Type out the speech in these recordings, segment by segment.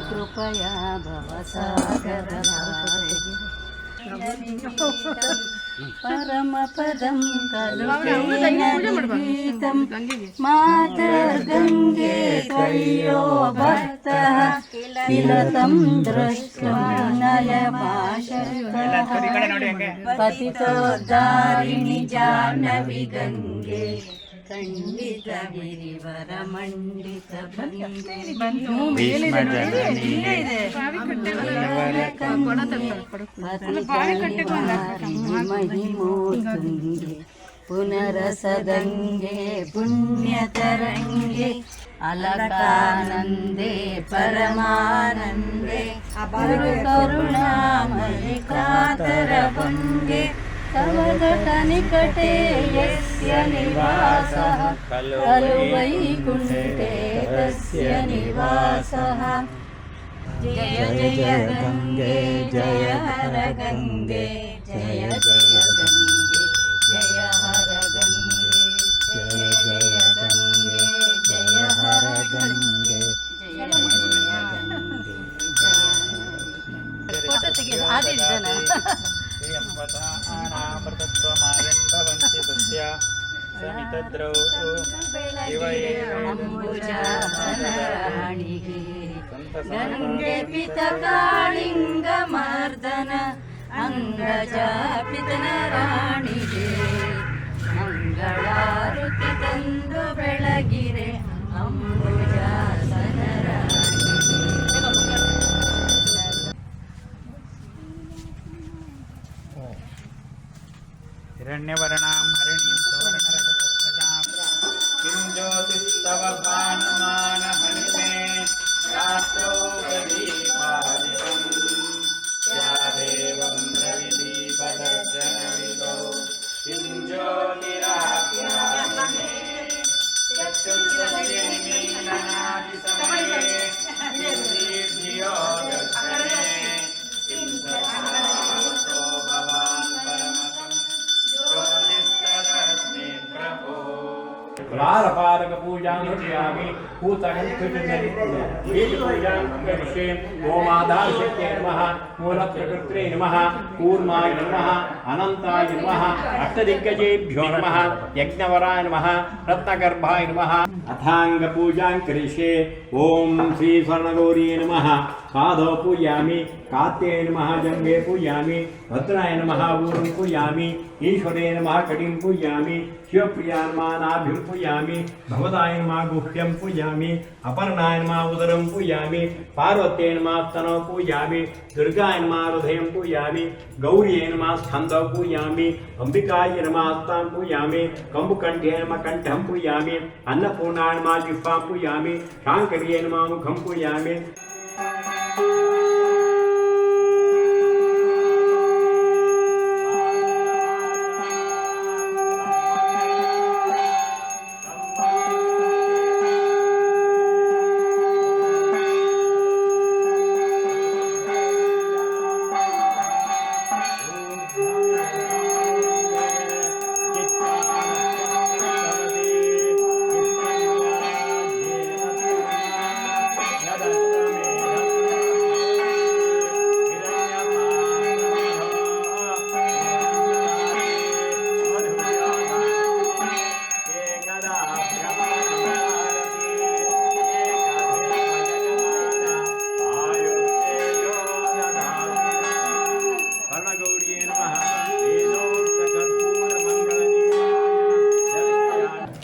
कृपया भवसागर परमपदं कलुगीतं मातर्गङ्गे त्वय्यो भक्तः किल तं द्रष्टुं नयमाशक्तः पतितोद्धारिणि जाह्नवी गङ्गे ಖಂಡಿತ ಗಿರಿವರ ಮಂಡಿತ ಮಹಿಮೋತುಂಗೆ ಪುನರಸದಂಗೆ ಪುಣ್ಯತರಂಗೆ ಅಲಕಾನಂದೇ ಪರಮಾನಂದೇ ಕರುಣಾಮಯಿ ಕಾತರಭಂಗೆ तवघटनिकटे यस्य निवासः खलु वैकुण्ठे तस्य निवासः जय जय गङ्गे जय हर गङ्गे जय जय गङ्गे जय हर गङ्गे जय जय गङ्गे जय हर गङ्गे जय गङ्गे फोटो ತೆಗೆದು ಆದಿದ್ದನ भवन्ति तस्य समितद्रौ गङ्गे पितकालिङ्गमर्दन अंगजापितन राणिगे मंगलारुति तंदु बेळगिरे अंबुजासन हिरण्यवर्णां हरिणीं सुवर्णरजतस्रजां किं ज्योतिस्तव भानुमानहनिमे रात्रौ प्रदीपादिकं स्यादेवं रविदीपदर्शनविदौ किं ज्योतिराख्यामे चक्षुर्दस्य निमीलनादिसमये किं दीर्घ्यो दर्शने किं तत्सातो भवान् परमकम् द्वारपालक पूजां करिष्यामि पूतगं पूजां करिष्ये ओम आधारशक्त्यै नमः मूलप्रकृत्यै नमः कूर्माय नमः अनन्ताय नमः अष्टदिग्गजेभ्यो नमः यज्ञवराय नमः रत्नगर्भाय नमः अथांग पूजां करिष्ये ओम श्री स्वर्णगौरी नमः पादौ पूजयामि कात्यै नमः जङ्घे पूजयामि भद्राय नमः ऊरुं पूजयामि ईश्वरे नमः कटिं पूजयामि शिवप्रियाय नमः नाभिं पूजयामि भवदाय नमः गुह्यं पूजयामि अपर्णाय नमः उदरं पूजयामि पार्वत्यै नमः स्तनौ पूजयामि दुर्गाय नमः हृदयं पूजयामि गौर्यै नमः स्कन्धौ पूजयामि अंबिकाय नमः हस्तां पूजयामि कम्बुकण्ठे नमः कण्ठं पूजयामि अन्नपूर्णाय नमः जिह्वां पूजयामि शाङ्कर्यै नमः मुखं पूजयामि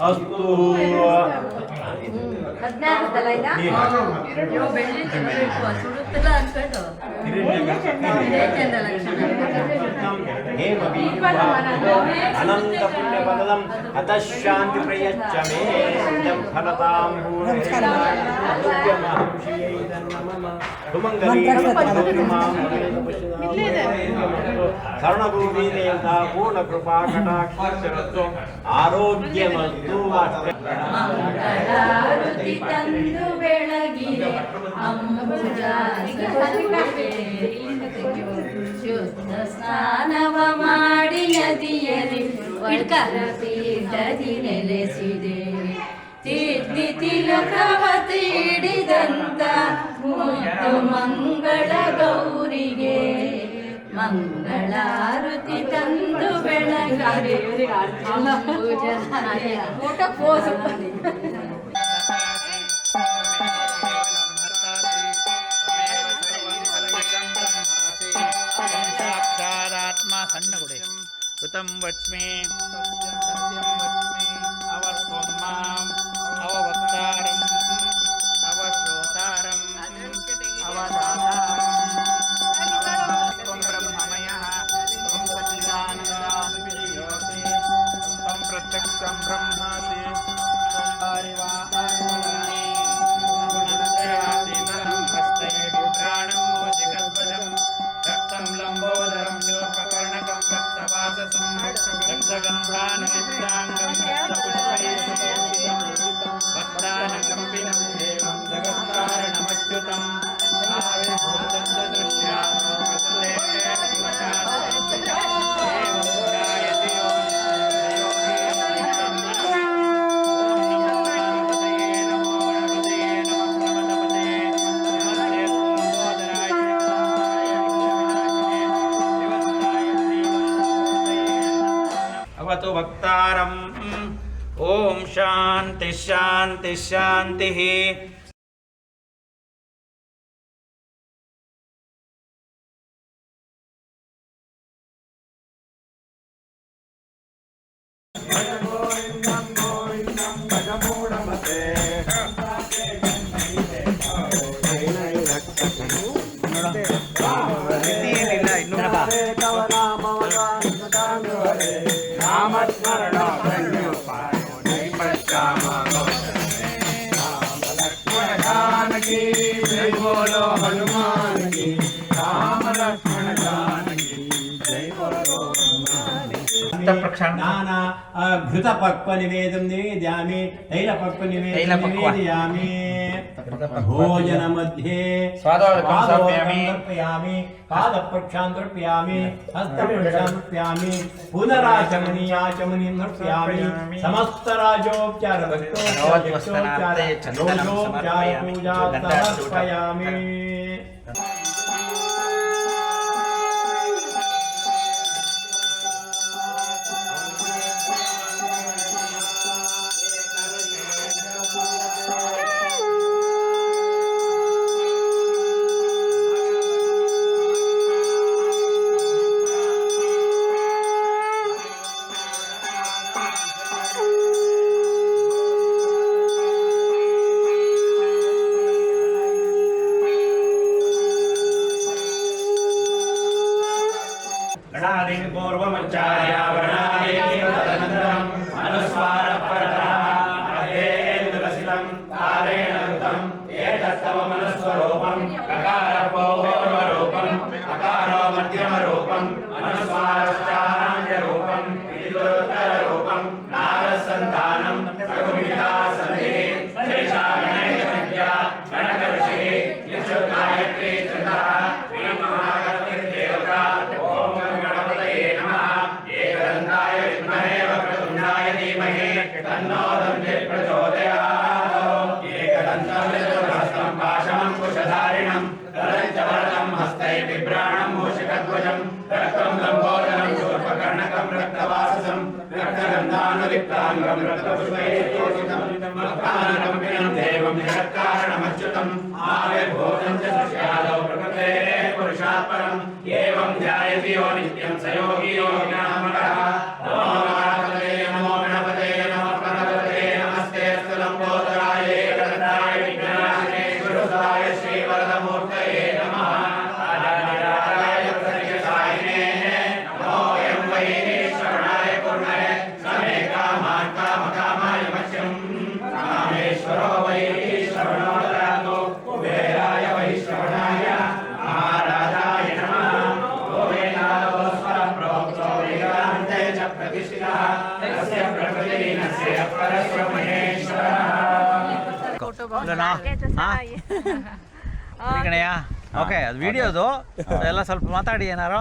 अस्तु अनंत पुण्य फलदम अतः शांति प्रयच्छ मे नित्यं फलतां शरणभूमि देवता पूर्ण कृपा कटाक्षरत्व आरोग्यमस्तु ಮಂಗಳಾರತಿ ತಂದು ಬೆಳಗಿರೆ ಶುದ್ಧ ಸ್ನಾನವ ಮಾಡಿ ನದಿಯಲ್ಲಿ ಪೀಠದಿ ನೆಲೆಸಿದೆ. ತಿದ್ದಿ ತಿಲಕವ ತೀಡಿದಂತ ಮುದ್ದು ಮಂಗಳ ಗೌರಿಗೆ ಮಂಗಳಾರತಿ ತಂದು ಬೆಳಗಾರೆ ಊಟ ಪೋಸು ಸಾಕ್ಷಾದಾತ್ಮ ಸಣ್ಣ ಗುಡಿ ಋತಂ ವಚ್ಮಿ ಸತ್ಯಂ ವಚ್ಮಿ ಅವರ್ತ್ವಂ ಮಾಂ ಅವವಕ್ತಾರಂ ಅವಶ್ರೋತಾರಂ ಅವದಾತಾರಂ ತ್ವಂ ಬ್ರಹ್ಮಮಯಃ ತ್ವಂ ಸಚ್ಚಿದಾನಂದೋऽಸಿ ತ್ವಂ ಪ್ರತ್ಯಕ್ಷಂ ಬ್ರಹ್ಮಾಸಿ ತ್ವಂ ಪಾರಿವಾಹಾರಿ ಗುಣತ್ರಯಾತೀತಂ ಹಸ್ತೇಷು ಪ್ರಾಣಂ ಮೋಚಿಕಧ್ವಜಂ रक्तं लम्बोदरं शूर्पकर्णकं रक्तवाससं रक्तगन्धानुलिप्ताङ्गं रक्तपुष्पैः भक्तानकम्पिनं देवं जगत्कारणमच्युतं आविर्भूतन्ददृश्यात्मो प्रसले देवं गायति अवतु वक्तारम् ओम शांति शांति शांति। जय बोलो हनुमान की, राम लक्ष्मण जानकी जय बोलो नाना घृतपक्व निवेदं निवेदयामि, तैलपक्व निवेदं निवेदयामि। भोजन मध्ये स्वादोदकं समर्पयामि, पादप्रक्षां समर्पयामि, हस्तप्रक्षां समर्पयामि, पुनराचमनीयाचमनीं समर्पयामि। समस्त राजोपचार भक्तोपचार पूजा समर्पयामि। गणादिं पूर्वमच्चार्य वर्णादिं तदनन्तरं अनुस्वारः परतः अधेन्द्रसिलं कारेण कृतं एतत्तव मनस्वरूपं ककारपूर्वरूपम् अकारो मध्यमरूपम् अनुस्वारश्चान्त्यरूपं विदुत्तररूपं नारसन्तानं रघुमिता सन्धिः शेषा गणेशविद्या गणकऋषिः यशोगायत्री चन्द्रः श्रीमहागणपतिर्देवता ओम गणपतये नमः। एकदन्ताय विद्महे वक्रतुण्डाय धीमहि तन्नो दन्तिः प्रचोदयात्। एकदन्तं चतुर्हस्तं पाशमङ्कुशधारिणं धरञ्च वरदं हस्तैः बिभ्राणं मूषिकध्वजं रक्तं लम्बोदरं शूर्पकर्णकं रक्तवाससं रक्तगन्धानुलिप्ताङ्गं रक्तपुष्पैः पूजितं भक्तानकम्पिनं देवं जगत्कारणमच्युतम् आविर्भूतं च दृश्यादौ प्रकृतेः पुरुषात् परम् एवं ध्यायति यो नित्यं स योगी योगिनामकः। नमो गणपते नमो गणपते नमस्ते अस्तु लम्बोदराय एकदन्ताय विघ्ननाशिने गुरुदाय श्रीवरदमूर्तये नमः। आदिनाराय प्रसन्नसायिने नमो यं वै श्रवणाय कुर्महे समे कामान् कामकामाय मह्यं कामेश्वरो वै श्रवणो ददातु कुबेराय वै श्रवणाय महाराजाय नमः। गोवेदावस्वरः प्रोक्तो वेदान्ते च प्रतिष्ठितः तस्य प्रकृतिनस्य परब्रह्मेश्वरः। ಓಕೆ ಅದು ವಿಡಿಯೋದು ಎಲ್ಲ ಸ್ವಲ್ಪ ಮಾತಾಡಿ ಏನಾರು